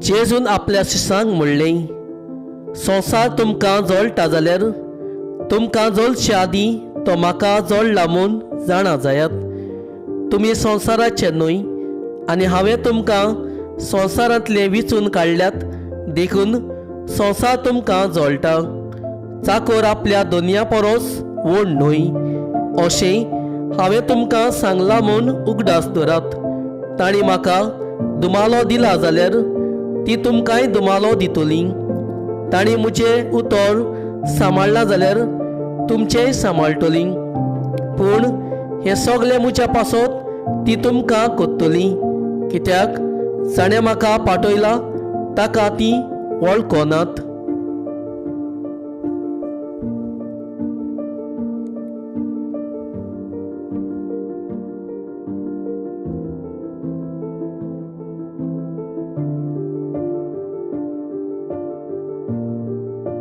जेजून आपल्या शिसांक म्हणलें, संवसार तुमकां जोडटा जाल्यार तुमकां जोडचे आदीं तो म्हाका जोडला म्हूण जाणा जायात. तुमी संवसाराचे न्हय, आनी हांवें तुमकां संवसारांतले विचून काडल्यात देखून संवसार तुमकां जोडटा. चाकोर आपल्या दोनया परस व्हड न्हय अशें हांवें तुमकां सांगलां म्हूण उगडास दवरात. तांणी म्हाका दुमालो दिला जाल्यार ती तुमकांय दुमालो दितली. तांणी म्हजें उतर सांबाळ्ळां जाल्यार तुमचेंय सांबाळटली. पूण हें सगळें म्हज्या पासत ती तुमकां कोत्तली, कित्याक जाणें म्हाका पाठयला ताका ती वळखनात.